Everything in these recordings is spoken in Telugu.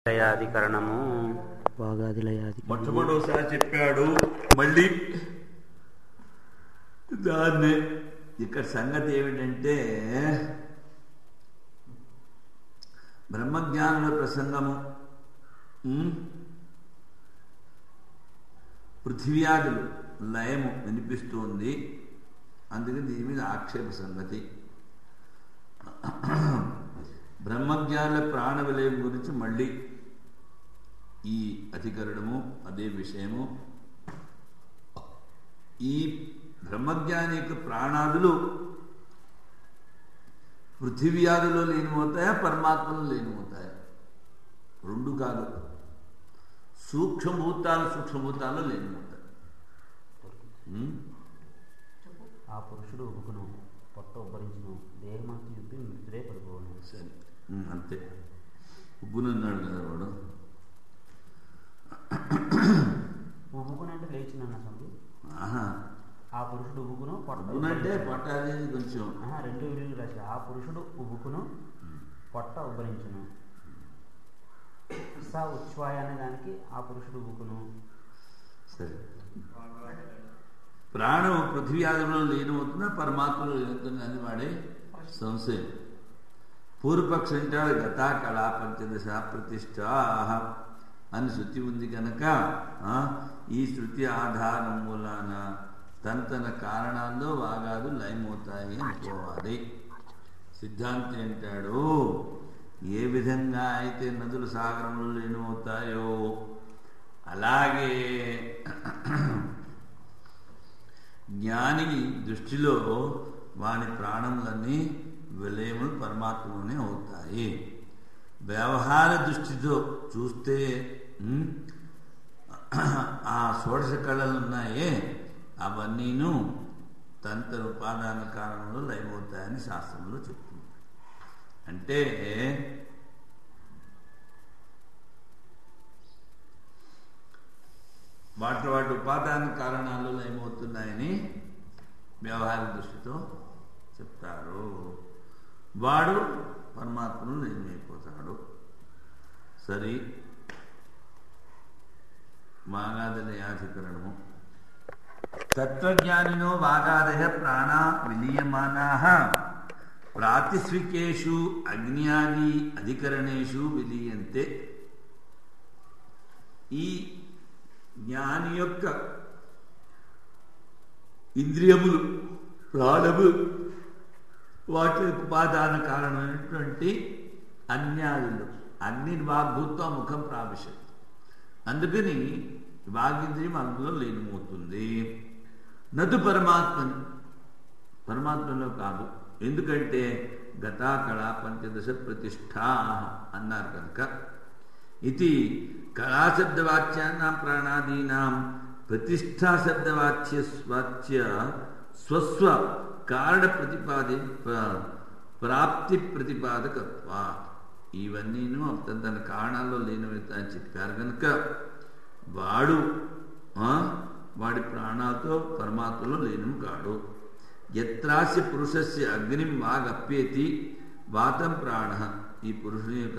లయాధికరణము మొట్టమొదటిసారి చెప్పాడు. మళ్ళీ దాన్ని ఇక్కడ సంగతి ఏమిటంటే బ్రహ్మజ్ఞానుల ప్రసంగము, పృథివ్యాదులు లయము వినిపిస్తుంది. అందుకని దీని మీద ఆక్షేప సంగతి. బ్రహ్మజ్ఞానుల ప్రాణ విలయం గురించి మళ్ళీ ఈ అధికరణము అదే విషయము. ఈ బ్రహ్మజ్ఞాని యొక్క ప్రాణాదులు పృథివ్యాదులో లీనమవుతాయా, పరమాత్మలో లీనమవుతాయా? రెండు కాదు, సూక్ష్మభూతాల్లో లీనమవుతాయి. ఆ పురుషుడు ఉబుకును, పొట్ట ఉబ్బరించును, దేహమంతా యుప్పి మృతుడే పడిపోను. సరే, అంతే. ఉబ్బునున్నాడు కదా వాడు. ఉబుకునంటే లేచినన్న సంగతి. ఆ పురుషుడు ఉబుకును, పొట్టే పొట్ట అనేది కొంచెం రెండు విలువలు రాశారు. ఆ పురుషుడు ఉబుకును, పొట్ట ఉబ్బరించును. స ఉచ్ఛ్వాయ అనే దానికి ఆ పురుషుడు ఉబుకును. సరే, ప్రాణం పృథ్వీయాదులలో లీనమవుతుందా, పరమాత్మలో లీనవుతుంది అని వాడే సంశయం. పూర్వపక్ష అంటాడు గతా కళా పంచదశ ప్రతిష్టా అని శృతి ఉంది కనుక ఈ శృతి ఆధారం మూలాన తన కారణాల్లో వాగాదు లయమవుతాయి అనుకోవాలి. సిద్ధాంతి అంటాడు, ఏ విధంగా అయితే నదులు సాగరంలో లీనమవుతాయో అలాగే జ్ఞాని దృష్టిలో వాని ప్రాణములన్నీ విలయములు పరమాత్మలోనే అవుతాయి. వ్యవహార దృష్టితో చూస్తే ఆ షోడశ కళలు ఉన్నాయే అవన్నీను తన ఉపాదాన కారణంలో లయమవుతాయని శాస్త్రంలో చెప్తుంది. అంటే వాటి ఉపాదాన కారణాలు ఏమవుతున్నాయని వ్యవహార దృష్టితో చెప్తారు. వాడు పరమాత్మను లీనమైపోతాడు. సరి, వాగాదలయాధికరణము. తత్వజ్ఞానినో వాగాదయ ప్రాణ విలీయమానాః ప్రాతిస్వికేషు అగ్న్యాది అధికరణేషు విలీయంతే. ఈ జ్ఞాని యొక్క ఇంద్రియములు, ప్రాణములు, వాటి ఉపాదాన కారణమైనటువంటి అన్యాదులు అన్ని వాగ్భూత్వ ముఖం ప్రావిశత్. అందుకని వాగింద్రియం అందులో లీనమవుతుంది. నదు పరమాత్మలో కాదు. ఎందుకంటే గతా కళా పంచదశ ప్రతిష్టా అన్నారు కనుక. ఇది కళాశబ్దవాచ్యానాం ప్రాణాదీనాం ప్రతిష్టా శబ్దవాచ్య స్వస్వ కారణ ప్రాప్తి ప్రతిపాదకత్వ. ఇవన్నీను తన కారణాల్లో లీనమవుతాయని చెప్పారు కనుక వాడి ప్రాణాలతో పరమాత్మలో లీనం కాడు. యత్రాస్య పురుషస్య అగ్నిం వాగప్యేతి వాతం ప్రాణ. ఈ పురుషుని యొక్క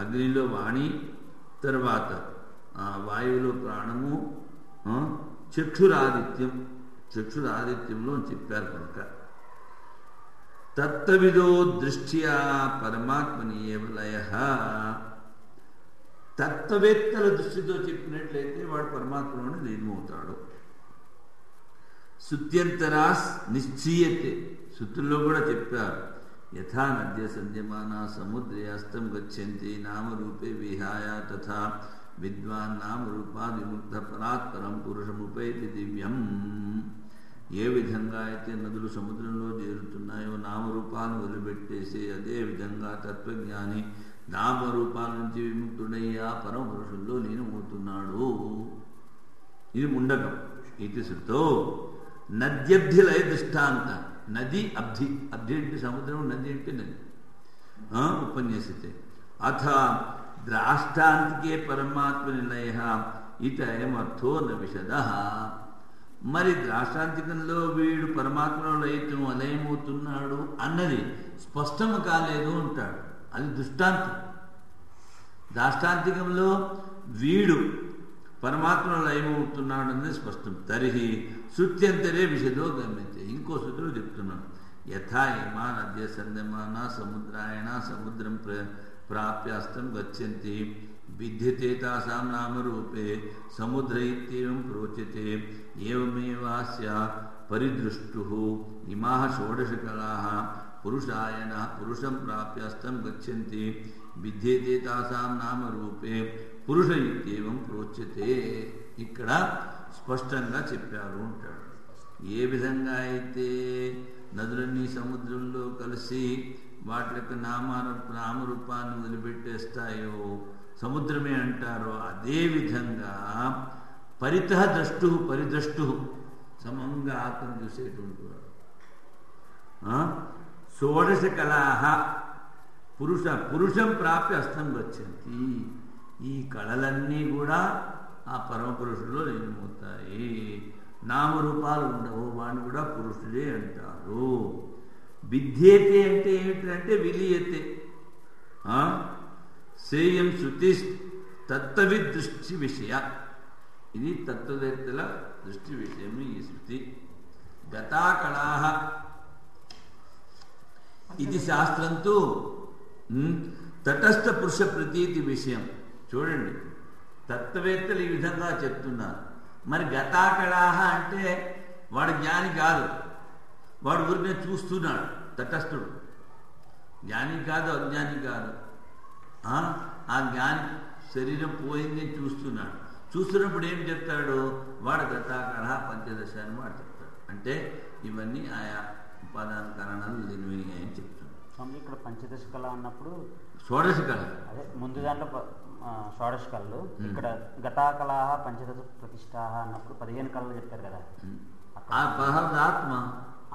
అగ్నిలో వాణి, తర్వాత వాయువులో ప్రాణము, చక్షురాదిత్యంలో చెప్పారు కనుక తత్వవిదో దృష్ట్యా పరమాత్మని ఏవ లయః. తత్వవేత్తల దృష్టితో చెప్పినట్లయితే వాడు పరమాత్మలోనే లీనమవుతాడు. శృత్యంతరాస్ నిశ్చీయతే. శృతుల్లో కూడా చెప్పారు, యథా నద్య సంధ్యమానా సముద్రే అస్తం గచ్చంతి నామరూపే విహాయ తథా విద్వాన్ నామరూపాద్ విముక్త పరాత్పరం పురుషముపైతి దివ్యం. ఏ విధంగా అయితే నదులు సముద్రంలో చేరుతున్నాయో నామరూపాలను వదిలిపెట్టేసి, అదే విధంగా తత్వజ్ఞాని నామరూపాల నుంచి విముక్తుడయ్యా పరమ పురుషుల్లో లీనమవుతున్నాడు. ఇది ముండకం. ఇది శృతో నద్యబ్ధి లయ దృష్టాంత. నది అబ్ధి, అబ్ధి అంటే సముద్రం, నది అంటే నది. ఉపన్యసితే అథ ద్రాష్టాంతికే పరమాత్మ నిలయ ఇత అయమర్థో న విశద. మరి ద్రాష్టాంతికంలో వీడు పరమాత్మలో లయమవుతున్నాడు అన్నది స్పష్టము కాలేదు అంటాడు. అది దృష్టాంతం. దాష్టాంతికంలో వీడు పరమాత్మలో లయమవుతున్నాడన్నది స్పష్టం. తరిహి శృత్యంతరే విషదో గమ్యతే. ఇంకో శృతిలో చెప్తున్నాను. యథా ఇమా నద్య సందమాన సముద్రాయణ సముద్రం ప్రాప్య అస్తం గచ్చంతి విద్యతే తాసాం నామరూపే సముద్ర ఇత్యేవం ప్రోచ్యతే ఏవమేవాస్య పరిదృష్టుః ఇమాః షోడశకళాః పురుషాయణ పురుషం ప్రాప్య అస్తం గచ్చంతి విద్యతే తాసాం నామరూపే పురుష ఇత్యేవం ప్రోచ్యతే. ఇక్కడ స్పష్టంగా చెప్పారు అంటాడు. ఏ విధంగా అయితే నదులన్నీ సముద్రంలో కలిసి వాటి యొక్క నామరూపాన్ని వదిలిపెట్టేస్తాయో సముద్రమే అంటారో, అదేవిధంగా పరిద్రష్టు సమంగా ఆత్మను చూసేటువంటి వాడు. షోడశ కళాః పురుషం ప్రాప్య అస్తం గచ్చంతి. ఈ కళలన్నీ కూడా ఆ పరమపురుషులో లీనమవుతాయి. నామరూపాలు ఉండవు, వాడిని కూడా పురుషుడే అంటారు. విద్యేతే అంటే ఏమిటంటే విలీయతే. సేయం శృతి తత్వవిద్ దృష్టి విషయ. ఇది తత్వవేత్తల దృష్టి విషయం ఈ శృతి. గతాకళాః ఇది శాస్త్రంతో తటస్థ పురుష ప్రతీతి విషయం. చూడండి, తత్వవేత్తలు ఈ విధంగా చెప్తున్నారు. మరి గతాకళాః అంటే వాడు జ్ఞాని కాదు, వాడు ఊరినే చూస్తున్నాడు. తటస్థుడు జ్ఞాని కాదు, అజ్ఞాని కాదు. ఆ జ్ఞాని శరీరం పోయింది చూస్తున్నాడు. చూస్తున్నప్పుడు ఏం చెప్తాడు? వాడు గతాకళ పంచదశ అని వాడు చెప్తాడు. అంటే ఇవన్నీ ఆయా ఉపాదాన కారణాలు లేనివి అని చెప్తాడు. స్వామి ఇక్కడ పంచదశ కళ అన్నప్పుడు షోడశ కళ అదే ముందు దాంట్లో షోడశ కళలు, ఇక్కడ గతాకళ పంచదశ ప్రతిష్ఠా అన్నప్పుడు 15 కళలు చెప్పారు కదా. ఆ 16 ఆత్మ,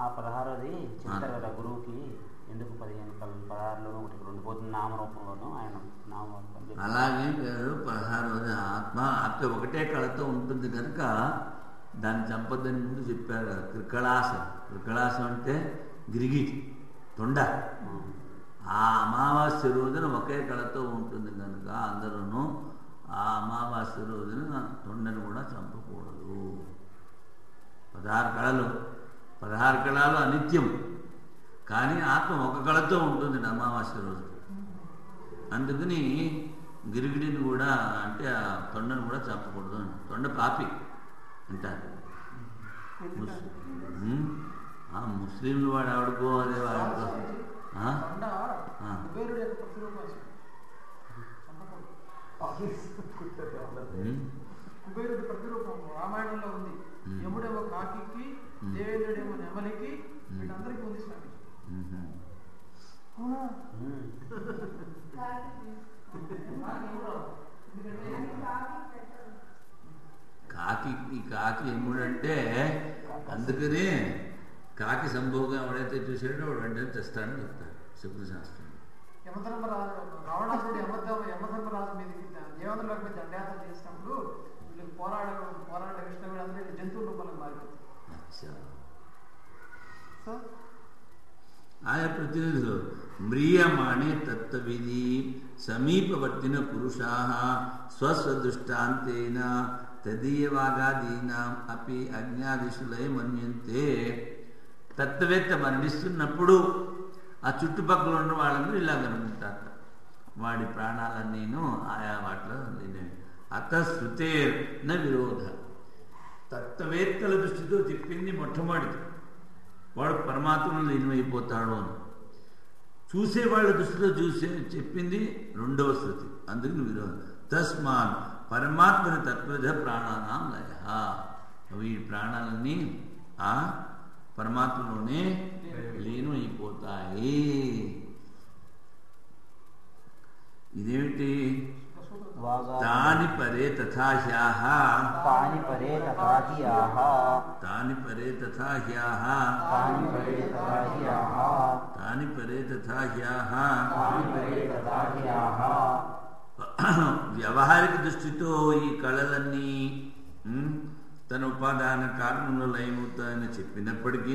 ఆ 16ది చెప్తారు కదా గురువుకి. ఎందుకు 15 కళలు? 16లో ఒకటి 2 పోతుంది నామరూపంలోనూ ఆయన నామరూపం. అలాగే కాదు, 16వది ఆత్మ. ఆత్మ ఒకటే కళతో ఉంటుంది కనుక దాన్ని చంపద్దని ముందు చెప్పారు కదా. త్రికళాసం. త్రికళాసం అంటే గిరిగిటి తొండ. ఆ అమావాస్య రోజున ఒకే కళతో ఉంటుంది కనుక అందరూ ఆ అమావాస్య రోజున తొండను కూడా చంపకూడదు. 16 కళలు అనిత్యం, కానీ ఆత్మ ఒక కళతో ఉంటుంది అమావాస్య రోజు. అందుకని గిరిగిడిని కూడా అంటే ఆ తొండను కూడా చంపకూడదు. తొండ పాపి అంటారు ముస్లింలు. వాడు ఆడుకో అదే వాడుకో. కుబేరుడి ప్రతిరూపం రామాయణంలో ఉంది. యముడేమో కాకి, దేవేంద్రుడేమో నెమలికి, వీళ్ళందరికీ ఉంది స్వామి. కాకి యముడంటే అందుకనే కాకి సంభోగం ఎవడైతే చూసాడో వాడు వెంటనే తెస్తాడని చెప్తాడు శుక్రశాస్త్రం. యమధర్మరాజు రావణాసురుడు యమధర్మరాజు మీదకి దేవేంద్రులకు మీద దండయాత్ర చేసినప్పుడు వీళ్ళకి పోరాడే విషయం అందరూ జంతువుల రూపంలో మారిపోతుంది. ఆయా ప్రతినిధులు మ్రియమాణే తత్వవిధి సమీపవర్తిన పురుషాః స్వస్వదృష్టాంతేన తదీయవాగాదీనాం అపి అజ్ఞాదిషు లయమన్యంతే. తత్వవేత్త మరణిస్తున్నప్పుడు ఆ చుట్టుపక్కల ఉన్న వాళ్ళందరూ ఇలా కనుకుంటారు. వాడి ప్రాణాలన్నీను ఆయా వాటిలో లేనివి. అతశ్రుతేర్న విరోధ. తత్వవేత్తల దృష్టితో చెప్పింది మొట్టమొదటి, వాడు పరమాత్మలో లీనమైపోతాడు అని. చూసేవాళ్ళ దృష్టిలో చెప్పింది రెండవ శృతి. అందుకని విరోధం. తస్మాన్ పరమాత్మని తత్వజ ప్రాణానాం లయ. అవి ప్రాణాలన్నీ ఆ పరమాత్మలోనే లీనమైపోతాయి. ఇదేమిటి? తాని పరే తథా హ్యాః తాని పరే తథా హ్యాః తాని పరే తథా హ్యాః తాని పరే తథా హ్యాః తాని పరే తథా హ్యాః. తాని పరే తథా హ్యాః. వ్యవహారిక దృష్టితో ఈ కళలన్నీ తన ఉపాదాన కారణంలో లయమవుతాయని చెప్పినప్పటికీ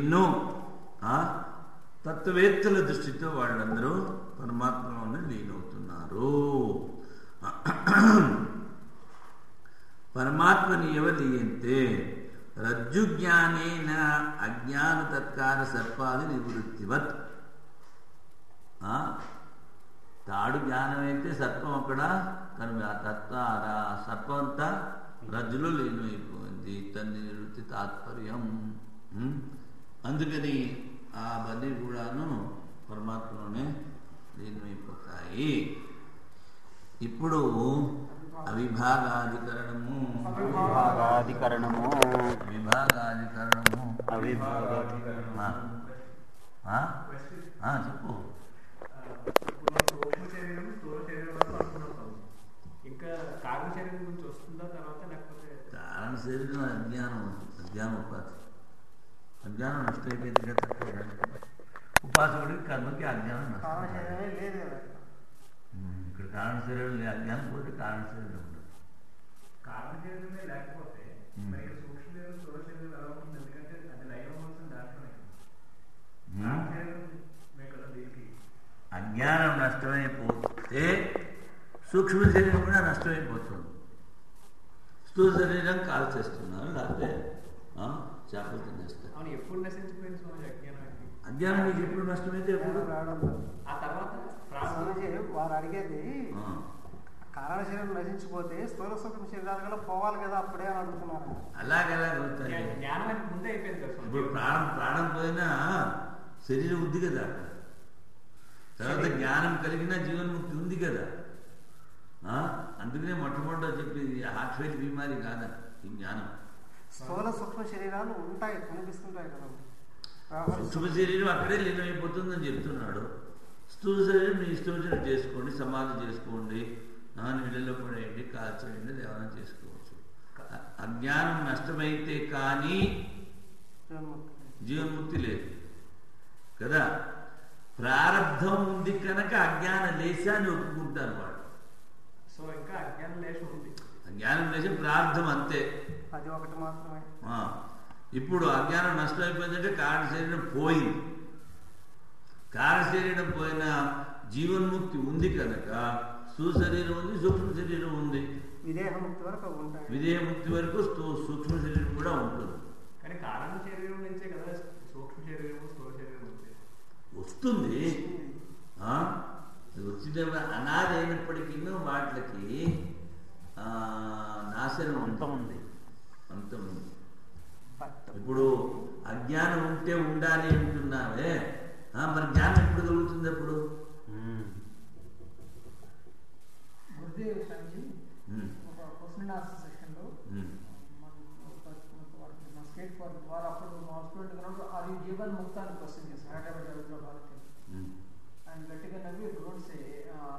తత్వవేత్తల దృష్టితో వాళ్ళందరూ పరమాత్మలోనే లీనవుతున్నారు. కల్పనీయవలీయంతే రజ్జుజ్ఞానేన అజ్ఞాన తత్కార సర్పాది నివృత్తివత్. తాడు జ్ఞానమైతే సర్పం అక్కడ కనుక ఆ సర్పం అంతా రజ్జులో లీనమైపోయింది. తన్ని నివృత్తి తాత్పర్యం. అందుకని అవన్నీ కూడాను పరమాత్మలోనే లీనమైపోతాయి. ఇప్పుడు అవిభాగాధికరణము చెప్పు. సూక్ష్మ శరీరం స్థూల శరీరం అనుకున్నాం. ఇంకా కారణ శరీరం గురించి వస్తుందా తర్వాత, లేకపోతే కారణ శరీరం అజ్ఞానం ఉపాధి. అజ్ఞానం నష్టమైపోయింది కదా. ఉపాసకుడికి కర్మకి అజ్ఞానం నష్టం. ఇక్కడ కారణ శరీరం అజ్ఞానం పోతే కారణ శరీరం ఉండదు. కారణ శరీరమే లేకపోతే సూక్ష్మ శరీరం స్థూల శరీరం ఎలా ఉంటుంది? ఎందుకంటే అది లైవ్ అవ్వాల్సిన దాంట్లోనే కదా. దీనికి అజ్ఞానం నష్టమైపోతే సూక్ష్మ శరీరం కూడా నష్టమైపోతుంది. స్థూల శరీరం కాల్ చేస్తున్నారు, లేకపోతే చేపలు తినేస్తారు. అవును, ఎప్పుడు నశించిపోయింది స్వామి అజ్ఞానం? అజ్ఞానం మీకు ఎప్పుడు నష్టమైతే ఎప్పుడు ఆ తర్వాత వారు అడిగేది కారణ శరీరం నశించిపోతే స్థూల సూక్ష్మ శరీరాలు కూడా పోవాలి కదా అప్పుడే అని అడుగుతున్నారు. అలాగవుతాయి. జ్ఞానం ముందే అయిపోయింది కదా. ఇప్పుడు ప్రాణం పోయినా శరీరం ఉంది కదా. తర్వాత జ్ఞానం కలిగిన జీవన్ముక్తి ఉంది కదా. అందుకనే మొట్టమొదట చెప్పింది హార్ట్ ఫెయిల్ బీమారి కాదా ఈ జ్ఞానం. స్థూల సూక్ష్మ శరీరాలు ఉంటాయి, కనిపిస్తుంటాయి కదా. సూక్ష్మ శరీరం అక్కడే లీనమైపోతుందని చెప్తున్నాడు. స్థూల శరీరం మీ ఇష్టం వచ్చినట్టు చేసుకోండి, సమాధి చేసుకోండి, నీళ్ళలో పడేయండి, కాల్చేయండి, ఏమైనా చేసుకోవచ్చు. అజ్ఞానం నష్టమైతే కానీ జీవన్ముక్తి లేదు కదా. ప్రారంధం ఉంది కనుక అజ్ఞాన లేశాన్ని ఒప్పుకుంటారు వాడు. సో ఇంకా అజ్ఞాన లేశం ఉంది. అజ్ఞానం లేశం ప్రారంధం అంతే, అది ఒకటి మాత్రమే. ఇప్పుడు అజ్ఞానం నష్టం అయిపోయిందంటే కారణ శరీరం పోయింది. కారణ శరీరం పోయిన జీవన్ముక్తి ఉంది కనుక స్థూల శరీరం ఉంది, సూక్ష్మ శరీరం ఉంది. విదేహముక్తి వరకు ఉంటాయి. విదేహముక్తి వరకు సూక్ష్మ శరీరం కూడా ఉంటుంది. కానీ కారణ శరీరం నుంచే కదా సూక్ష్మ శరీరం స్థూల శరీరం వస్తుంది. వచ్చిన అనాది అయినప్పటికీ వాటికి నాశనం అంతం ఉంది. ఇప్పుడు అజ్ఞానం ఉంటే ఉండాలి అంటున్నావే, మరి జ్ఞానం ఎప్పుడు కలుగుతుంది? అప్పుడు గురుదేవ్ స్వామి ఒక క్వశ్చన్ ఆన్సర్ సెషన్లో స్టేట్ ఫర్ వారు అప్పుడు మా స్టూడెంట్ ఉన్నప్పుడు అది జీవన్ ముక్తాన్ని క్వశ్చన్ చేశారు హైదరాబాద్ వాళ్ళకి. ఆయన గట్టిగా నవ్వి డోంట్ సే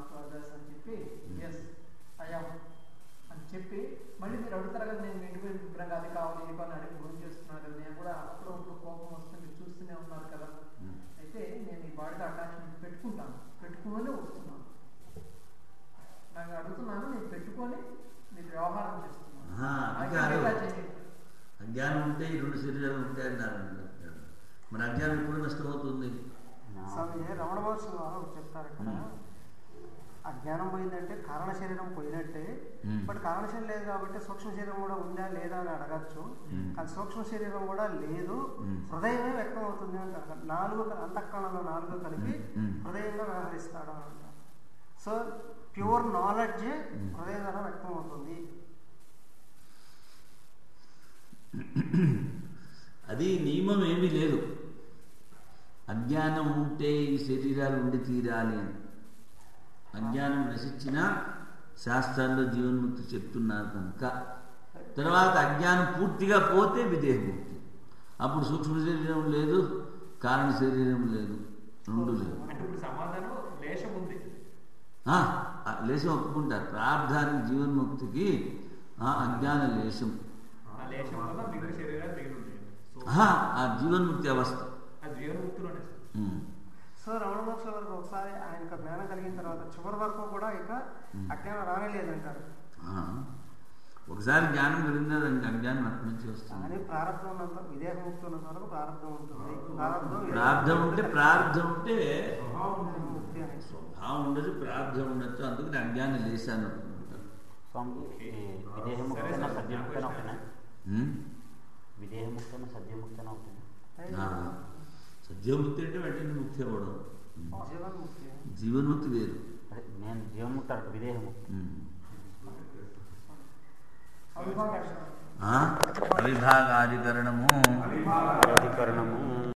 టు అదర్స్ అని చెప్పి ఎస్ అయ్యాం అని చెప్పి మళ్ళీ మీరు అడుగుతారు కదా, నేను ఇంటికి శుభ్రంగా అది కావాలి ఇది కావాలి అడిగి ఫోన్ చేస్తున్నాను కదా. నేను కూడా అప్పుడు కోపం వస్తుంది, చూస్తూనే ఉన్నారు కదా. అయితే నేను ఈ బాడీతో అటాచ్మెంట్ పెట్టుకుని వస్తున్నాను. నాకు అడుగుతున్నాను, నేను పెట్టుకొని మీకు వ్యవహారం చేస్తున్నాను. అజ్ఞానం ఉంటే ఈ రెండు శరీరాలు ఉంటాయని మన అజ్ఞానం ఎప్పుడు నష్టమవుతుంది? స్వామి రమణ మహర్షి వారు చెప్తారు ఇక్కడ, అజ్ఞానం పోయిందంటే కారణ శరీరం పోయినట్టే. బట్ కారణ శరీరం లేదు కాబట్టి సూక్ష్మ శరీరం కూడా ఉందా లేదా అని అడగచ్చు. కానీ సూక్ష్మ శరీరం కూడా లేదు, హృదయమే వ్యక్తం అవుతుంది అంటారు. 4 అంతఃకరణలో 4 కలిపి హృదయంగా వ్యవహరిస్తాడు అని అంటారు. సో ప్యూర్ నాలెడ్జే హృదయం ద్వారా వ్యక్తం అవుతుంది. అది నియమం ఏమీ లేదు. అజ్ఞానం ఉంటే ఈ శరీరాలు ఉండి తీరాలి అని. అజ్ఞానం నశించినా శాస్త్రాల్లో జీవన్ముక్తి చెప్తున్నారు కనుక. తర్వాత అజ్ఞానం పూర్తిగా పోతే విదేహముక్తి. అప్పుడు సూక్ష్మ శరీరం లేదు, కారణ శరీరం లేదు, రెండు లేదు. సమాధానం లేశం ఉంది. లేశం ఒప్పుకుంటారు. ప్రార్థానికి జీవన్ముక్తికి అజ్ఞాన లేశం, ఆ జీవన్ముక్తి అవస్థ. సో రమణ మహర్షి వరకు ఒకసారి ఆయనకు జ్ఞానం కలిగిన తర్వాత చివరి వరకు కూడా ఇక అజ్ఞానం రానేలేదంటారు. ఒకసారి జ్ఞానం కలిగిందా దానికి అజ్ఞానం అక్కడి నుంచి వస్తుంది. కానీ ప్రారంభం ఉన్నంత విదేహముక్తి ఉన్నంత వరకు ప్రారంభం ఉంటుంది. ప్రారంభం ఉంటే స్వభావం ఉండదు, ప్రారంభం ఉండొచ్చు. అందుకని అజ్ఞానం లేశాను అనుకుంటారు. స్వామి విదేహముక్తన సద్యముక్తన ఒకటేనా? విదేహముక్తన సద్యముక్తన ఒకటేనా? సద్యోముక్తి అంటే వెంటనే ముక్తి అవ్వడం. జీవన్ముక్తి. జీవన్ముక్తి వేరు. అదే నేను జీవన్ముక్త అంటే విదేహముక్తి. అవిభాగాధికరణము అధికరణము